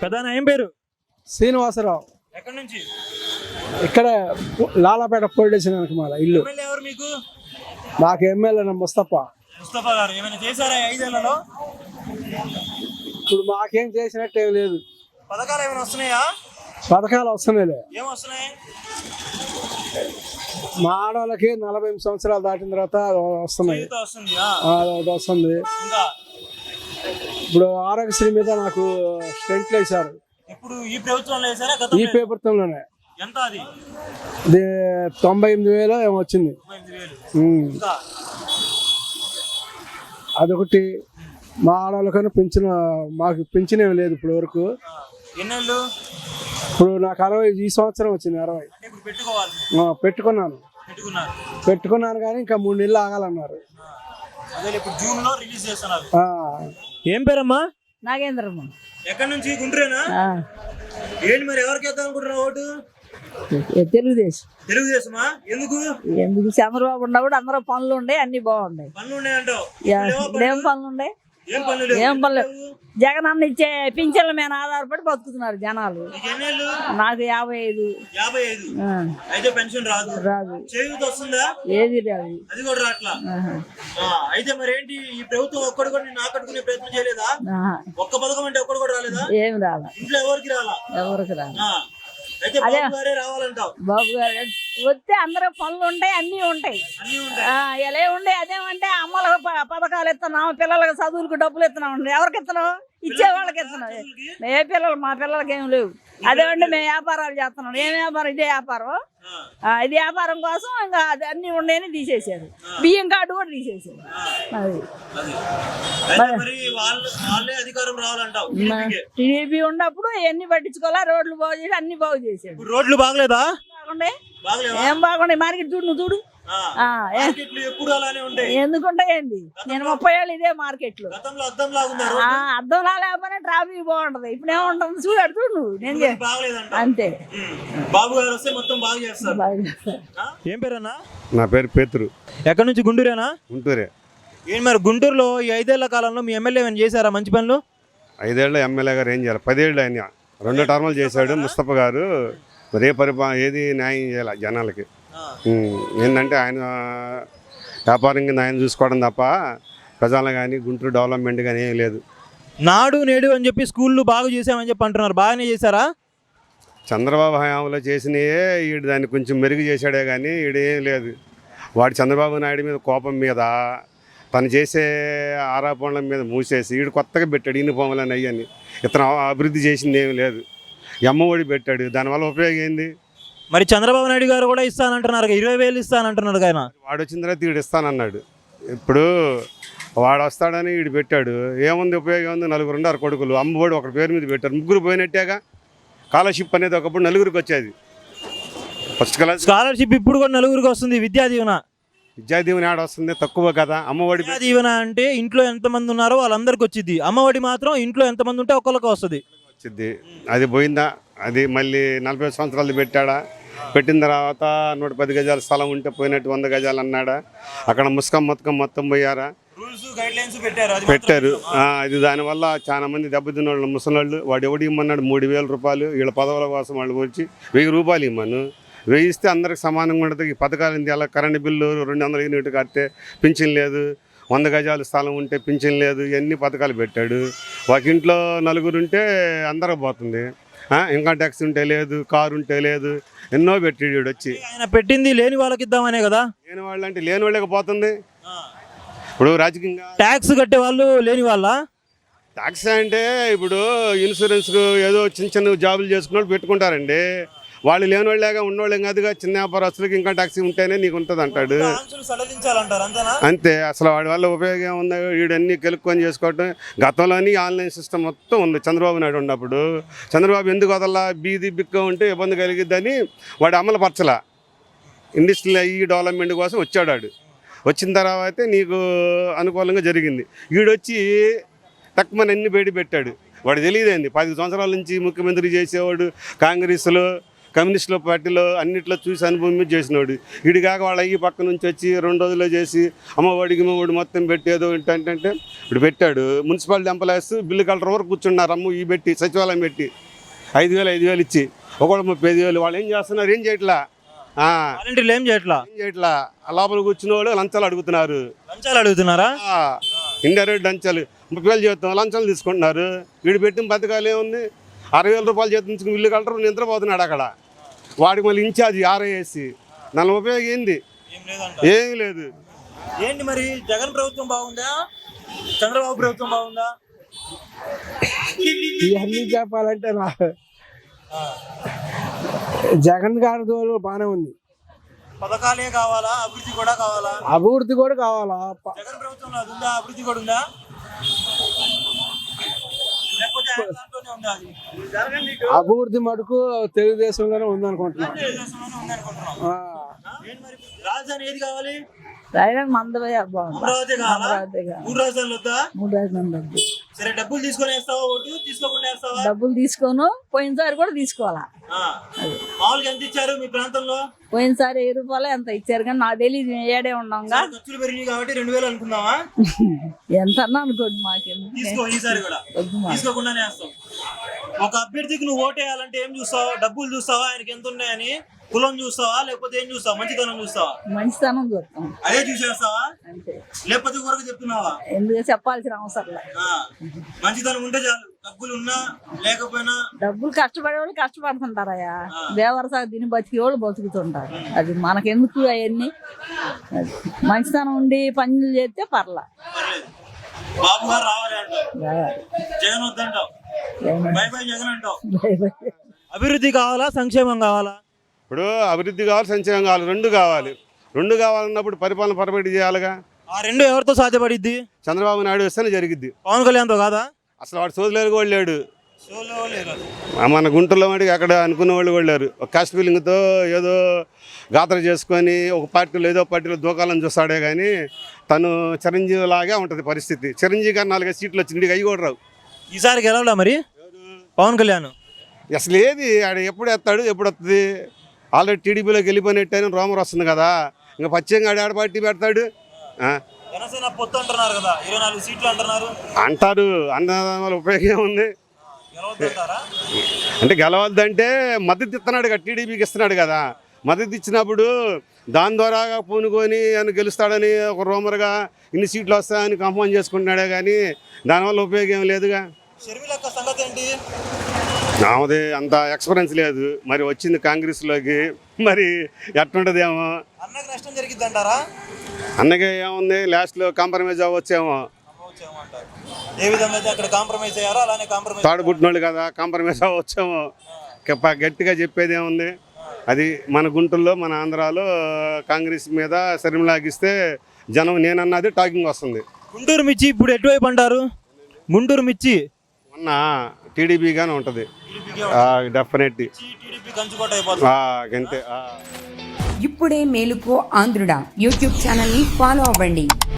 పెదానా ఏం పేరు? శ్రీనివాసరావు. ఎక్కడి నుంచి? ఇక్కడ లాలాపేట పోలీస్ స్టేషన్ మాల ఇల్లు. ఎమ్మెల్యే ఎవరు మీకు? మాకు ఎమ్మెల్యే ముస్తఫా. ముస్తఫా గారు ఏమైనా చేశారా 5 ఏళ్లలో? ఇప్పుడు మాకేం చేసినట్టు ఏం లేదు. పథకాలు ఏమైనా వస్తున్నాయా? పథకాలు వస్తున్నాయిలే. ఏం వస్తున్నాయి? మా ఆడవాళ్ళకి 48 సంవత్సరాలు దాటిన తర్వాత వస్తున్నాయి. జీవితం వస్తుంది. అది వస్తుంది. ఇంకా ఇప్పుడు ఆరోగ్యశ్రీ మీద నాకు స్టెంట్లు వేశారు. ఇప్పుడు ఈ ప్రభుత్వంలో వేసారా? ఈ ప్రభుత్వంలోనే. ఎంత అది? ఇది 98,000 ఏమో వచ్చింది. 98,000. ఇంకా అదొకటి. మా ఆడవాళ్ళకన్నా పెంచిన మాకు పెంచిన ఏమి లేదు ఇప్పుడు వరకు. ఎన్నేళ్ళు? ఇప్పుడు నాకు 60 ఈ సంవత్సరం వచ్చింది. 60 ఇప్పుడు పెట్టుకోవాలి. పెట్టుకున్నాను కానీ ఇంకా 3 నెలలు ఆగాలన్నారు. అదే ఇప్పుడు జూన్ లో రిలీజ్ చేస్తున్నారు. ఏం పేరమ్మా? నాగేంద్రమ్మ. ఎక్కడి నుంచి? గుంటూరేనా? ఏంటి మరి ఎవరికి వేద్దాం అనుకుంటున్నావు ఓటు? తెలుగుదేశమా? ఎందుకు చంద్రబాబు ఉన్నప్పుడు అందరూ పనులు ఉండే, అన్ని బాగుండే. పనులు ఉన్నాయంటావు? ఏం పనులు ఉండే? ఏం పనులు? జగన్ అన్న ఇచ్చే పింఛన్ల మీద ఆధారపడి బతుకుతున్నారు జనాలు. నాకు 55. అయితే పెన్షన్ రాదు. చేయూత వస్తుందా? ఏది రాదు. అది కూడా రాట్లా. అయితే మరి ఏంటి ఈ ప్రభుత్వం ఒక్కడు కూడా నేను ఆకట్టుకునే ప్రయత్నం చేయలేదా? ఒక్క పథకం అంటే ఒక్కడు కూడా రాలేదా? ఏం రాలా. ఇంట్లో ఎవరికి రాలా? అయితే బాబు గారే రావాలంటావు? బాబు గారు వస్తే అందరూ పనులు ఉంటాయి, అన్ని ఉంటాయి. ఎలా ఉండే అదేమంటే అమ్మలకు పథకాలు ఇస్తున్నాం, పిల్లలకి చదువులకు డబ్బులు ఇస్తున్నాం. ఎవరికి ఇస్తున్నావు? ఇచ్చే వాళ్ళకి ఇస్తున్నాం. ఏ పిల్లలు? మా పిల్లలకి ఏం లేవు. అదేమంటే మేము వ్యాపారాలు చేస్తున్నాం. ఏం వ్యాపారం? ఇదే వ్యాపారం. ఇది వ్యాపారం కోసం ఇంకా అన్ని ఉండేని తీసేసారు. బియ్యం కార్డు కూడా తీసేసారు. టీడీపీ ఉన్నప్పుడు ఎన్ని పట్టించుకోవాలా? రోడ్లు బాగు చేసి అన్ని బాగు చేశాడు. రోడ్లు బాగలేదా? బాగుండే. ఏం బాగుండే? మార్కెట్ చూడు, నువ్వు చూడు. ఎందుకుంటాయండి? నేను 30 ఏళ్ళు ఇదే మార్కెట్ లో. అర్థం లేకపోయినా ట్రాఫిక్ బాగుంటది. ఇప్పుడు ఏముంటుంది చూడాడు, చూడు నువ్వు. నేను అంతే. బాబు గారు వస్తే మొత్తం బాగా చేస్తారు. ఏం పేరు అన్న? నా పేరు పేతురు. ఎక్కడి నుంచి? గుంటూరేనా? గుంటూరే. ఏంటి మరి గుంటూరులో ఈ 5 ఏళ్ల కాలంలో మీ ఎమ్మెల్యే ఏమైనా చేశారా మంచి పనులు? 5 ఏళ్ళ ఎమ్మెల్యే గారు ఏం చేయాలి? 10 ఏళ్ళు ఆయన 2 టర్ములు చేశాడు ముస్తఫా గారు. మరే ఏది న్యాయం చేయాలి జనాలకి. ఏంటంటే ఆయన వ్యాపారంగా ఆయన చూసుకోవడం తప్ప ప్రజలు కానీ గుంటూరు డెవలప్మెంట్ కానీ ఏం లేదు. నాడు నేడు అని చెప్పి స్కూళ్ళు బాగా చేసామని చెప్పి అంటున్నారు. బాగానే చేశారా? చంద్రబాబు హయాంలో చేసినయే ఈడు దాన్ని కొంచెం మెరుగు చేశాడే కానీ ఈడేం లేదు. వాడు చంద్రబాబు నాయుడు మీద కోపం మీద తను చేసే ఆరోపణల మీద మూసేసి ఈడు కొత్తగా పెట్టాడు యూనిఫామ్లని అయ్యని. ఇతను అభివృద్ధి చేసింది ఏమి లేదు. అమ్మఒడి పెట్టాడు. దానివల్ల ఉపయోగం ఏంది? మరి చంద్రబాబు నాయుడు గారు కూడా ఇస్తానంటున్నారు. 20,000 ఇస్తానంటున్నారు. ఆయన వాడు వచ్చిన తర్వాత వీడు ఇస్తానన్నాడు. ఇప్పుడు వాడు వస్తాడని వీడు పెట్టాడు. ఏముంది ఉపయోగం ఉంది? 4 ఉన్నారు కొడుకులు. అమ్మఒడి ఒకటి పేరు మీద పెట్టారు. 3 పోయినట్టేగా. స్కాలర్షిప్ అనేది ఒకప్పుడు 4 వచ్చేది. ఫస్ట్ క్లాస్ స్కాలర్షిప్ ఇప్పుడు కూడా 4 వస్తుంది. విద్యా దీవెన ఆడ వస్తుంది తక్కువ కదా. అమ్మఒడి విద్యా దీవెన అంటే ఇంట్లో ఎంతమంది ఉన్నారో వాళ్ళందరికి వచ్చింది. అమ్మఒడి మాత్రం ఇంట్లో ఎంతమంది ఉంటే ఒక్కరికి వస్తుంది. అది పోయిందా? అది మళ్ళీ 40 సంవత్సరాలు పెట్టాడా? పెట్టిన తర్వాత 110 గజాల స్థలం ఉంటే పోయినట్టు 100 గజాలు అన్నాడా? అక్కడ ముస్కం మొత్తం పోయారా? పెట్టారు. అది దానివల్ల చాలా మంది దెబ్బతిన్న వాళ్ళు ముసలోళ్ళు. వాడు ఎవడు ఇమ్మన్నాడు? 3,000 రూపాయలు. వీళ్ళ పదవుల కోసం వాళ్ళు వచ్చి 1,000 రూపాయలు ఇమ్మను. 1,000 ఇస్తే అందరికి సమానంగా ఉంటుంది. ఈ పథకాలు ఇంత ఎలా? కరెంటు బిల్లు 200 యూనిట్ కడితే పింఛన్ లేదు. 100 గజాల స్థలం ఉంటే పింఛన్ లేదు. ఇవన్నీ పథకాలు పెట్టాడు. ఒక ఇంట్లో 4 ఉంటే అందరూ పోతుంది. ఇన్కమ్ ట్యాక్స్ ఉంటే లేదు, కారు ఉంటే లేదు, ఎన్నో పెట్టాడు వచ్చి. ఆయన పెట్టింది లేని వాళ్ళకి ఇద్దామనే కదా. లేని వాళ్ళు అంటే లేని వాళ్ళకి పోతుంది. ఇప్పుడు రాజకీయంగా ట్యాక్స్ కట్టే వాళ్ళు లేని వాళ్ళ? ట్యాక్స్ అంటే ఇప్పుడు ఇన్సూరెన్స్ ఏదో చిన్న జాబులు చేసుకున్న వాళ్ళు పెట్టుకుంటారండి. వాళ్ళు లేని వాళ్ళగా ఉన్నవాళ్ళం కాదుగా. చిన్న వ్యాపారస్తులకి ఇంకా ట్యాక్సీ ఉంటేనే నీకు ఉంటుంది అంటాడు. అంతే. అసలు వాడి వల్ల ఉపయోగం ఏముంది? వీడన్నీ కెలుక్కొని చేసుకోవటం. గతంలోని ఆన్లైన్ సిస్టమ్ మొత్తం ఉంది చంద్రబాబు నాయుడు ఉన్నప్పుడు. చంద్రబాబు ఎందుకు వదలా? బీది బిక్క ఉంటే ఇబ్బంది కలిగిద్దని వాడు అమలుపరచలా. ఇండస్ట్రియల్ డెవలప్మెంట్ కోసం వచ్చాడు. వచ్చిన తర్వాత నీకు అనుకూలంగా జరిగింది. వీడొచ్చి తక్కువ అన్ని బయట పెట్టాడు. వాడు తెలియదేంది? 10 సంవత్సరాల నుంచి ముఖ్యమంత్రి చేసేవాడు. కాంగ్రెస్లో కమ్యూనిస్టుల పార్టీలో అన్నిట్లో చూసి అనుభవం మీద చేసినాడు. వీడి కాక వాళ్ళ అయ్యి పక్క నుంచి వచ్చి 2 రోజుల్లో చేసి అమ్మఒడికి మొత్తం పెట్టేదో ఏంటంటే ఇప్పుడు పెట్టాడు. మున్సిపాలిటీ ఎంప్లాయీస్ బిల్లు కలెక్టర్ వరకు కూర్చున్నారు అమ్మ ఈ పెట్టి సచివాలయం పెట్టి 5,000 ఇచ్చి ఒకళ్ళు 35,000. వాళ్ళు ఏం చేస్తున్నారు? ఏం చేయట్లా. వాలంటీర్లు ఏం చేయట్లా లోపల కూర్చున్న వాళ్ళు లంచాలు అడుగుతున్నారా? ఇండైరెక్ట్ లంచాలు 30,000 జీతం లంచాలు తీసుకుంటున్నారు. వీడు పెట్టిన పథకాలు ఏముంది? 60,000 రూపాయలు జీతం తీసుకుని ఇల్లు కలెక్టర్ నిద్రపోతున్నాడు అక్కడ. వాడికి మళ్ళీ ఇన్ఛార్జ్ ఆర్ఐఎస్సి. దాని ఉపయోగం ఏంది? ఏమీ లేదు. ఏంటి మరి జగన్ ప్రభుత్వం బాగుందా, చంద్రబాబు ప్రభుత్వం బాగుందా? ఇవన్నీ చెప్పాలంటే జగన్ గారి దోలు బాగానే ఉంది. పథకాలే కావాలా, అభివృద్ధి కూడా కావాలా? అభివృద్ధి కూడా కావాలా. జగన్ ప్రభుత్వంలో అది ఉందా? అభివృద్ధి కూడా ఉందా? లేకపోతే ఆయన దాంట్లోనే ఉందా? అది అభివృద్ధి మటుకు తెలుగుదేశంలోనే ఉందనుకుంటున్నాను. తెలుగుదేశంలోనే ఉందనుకుంటున్నాం. ఏంటి మరి రాజధాని ఏది కావాలి? అమరావతి కావాలా? 3 రాజధానులు వద్దా? 3 రాజధానులు వద్దు. సరే డబ్బులు తీసుకొని వేస్తావా? ఓటు తీసుకోకుండా వేస్తావా? డబ్బులు తీసుకోను. పోయినసారి కూడా తీసుకోవాలా. మామూలుగా ఎంత ఇచ్చారు మీ ప్రాంతంలో? పోయినసారి 1000 రూపాయలు ఎంత ఇచ్చారు కానీ నాకు తెలియదు. ఏడే ఉన్నాంగా. ఖర్చులు పెరిగినాయి కాబట్టి 2,000 అనుకుందామా? ఎంత అన్నా అనుకోండి మాకేం. తీసుకో, ఈసారి కూడా తీసుకోకుండానే వేస్తాం. ఒక అభ్యర్థికి నువ్వు ఓటేయాలంటే ఏం చూస్తావు? డబ్బులు చూస్తావా, ఆయనకి ఎంత ఉన్నాయని? కులం చూస్తావా, లేకపోతే ఏం చూస్తావా? మంచితనం చూస్తావా? మంచితనం చూస్తాం. అదే చూసేస్తావా? లేకపోతే వరకు చెప్తున్నావా? ఎందుకు చెప్పాల్సిన అవసరం లేదు. మంచితనం ఉంటే చాలు, డబ్బులు ఉన్నా లేకపోయినా. డబ్బులు కష్టపడే వాళ్ళు కష్టపడుతుంటారయ్యా. దేవరసాగు తిని బతికి వాళ్ళు బతుకుతుంటారు. అది మనకెందుకు అవన్నీ. మంచితనం ఉండి పనులు చేస్తే పర్లా. బాబు గారు రావాలి అంటావు, జగన్ వద్దంటావు, బై బై జగన్ అంటావు. అభివృద్ధి కావాలా, సంక్షేమం కావాలా? ఇప్పుడు అభివృద్ధి కావాలి, సంక్షేమం కావాలి, రెండు కావాలన్నప్పుడు పరిపాలన పొరపాటు చేయాలిగా. ఆ రెండు ఎవరితో సాధ్యపడిద్ది? చంద్రబాబు నాయుడు వస్తేనే జరిగిద్ది. పవన్ కళ్యాణ్తో కాదా? అసలు వాడు సోదరులు కూడా లేడు. మన గుంటూరులో మటుకు అక్కడ అనుకున్న వాళ్ళు కూడా లేరు. ఒక కాస్ట్ ఫీలింగ్తో ఏదో గాత్ర చేసుకొని ఒక పార్టీలో ఏదో పార్టీలో దూకాలని చూస్తాడే కానీ తను చిరంజీవి లాగా ఉంటుంది పరిస్థితి. చిరంజీవి గారు 4 సీట్లు వచ్చింది, అవి కూడా రావు. ఈసారి గెలవలా మరి పవన్ కళ్యాణ్? అసలు ఏది ఆడ ఎప్పుడు ఎత్తాడు, ఎప్పుడు వస్తుంది? ఆల్రెడీ టీడీపీలోకి వెళ్ళిపోయినట్టయినా రోమర్ వస్తుంది కదా. ఇంకా పచ్చంగా ఆడ పార్టీ పెడతాడు. జనసేన పొత్తు అంటున్నారు కదా, 24 సీట్లు అంటున్నారు. అంటారు, అన్న వల్ల ఉపయోగం ఉంది. అంటే గెలవద్దంటే మద్దతు ఇస్తున్నాడు కదా, టీడీపీకి ఇస్తున్నాడు కదా. మద్దతు ఇచ్చినప్పుడు దాని ద్వారా పూనుకొని ఆయన గెలుస్తాడని ఒక రూమర్గా ఇన్ని సీట్లు వస్తాయని కన్ఫర్మ్ చేసుకుంటున్నాడే కానీ దానివల్ల ఉపయోగం ఏం లేదుగా. షర్మిలక్క సంగతి ఏంటి? నామది అంత ఎక్స్పీరియన్స్ లేదు, మరి వచ్చింది కాంగ్రెస్లోకి, మరి ఎట్లుంటుందేమో. అన్నకి నష్టం జరిగిద్ది అంటారా? అన్నకి ఏముంది, లాస్ట్లో కాంప్రమైజ్ అవ్వచ్చేమో. ఏ విధంగా అయితే అక్కడ కాంప్రమైజ్ అయ్యారో అలానే కాంప్రమైజ్ తాడుపుట్టినోళ్ళు కదా, కాంప్రమైజ్ అవ్వచ్చేమో. గట్టిగా చెప్పేది ఏముంది. అది మన గుంటూరులో మన ఆంధ్రాలో కాంగ్రెస్ మీద శర్మిలాగిస్తే జనం నేనన్నది టాకింగ్ వస్తుంది. గుంటూరు మిర్చి ఇప్పుడు ఎటువైపు అంటారు? గుంటూరు మిర్చి మొన్న టీడీపీగానే ఉంటుంది డెఫినెట్లీ. అంతే. ఇప్పుడే మేలుకో ఆంధ్రుడా యూట్యూబ్ ఛానల్ని ఫాలో అవ్వండి.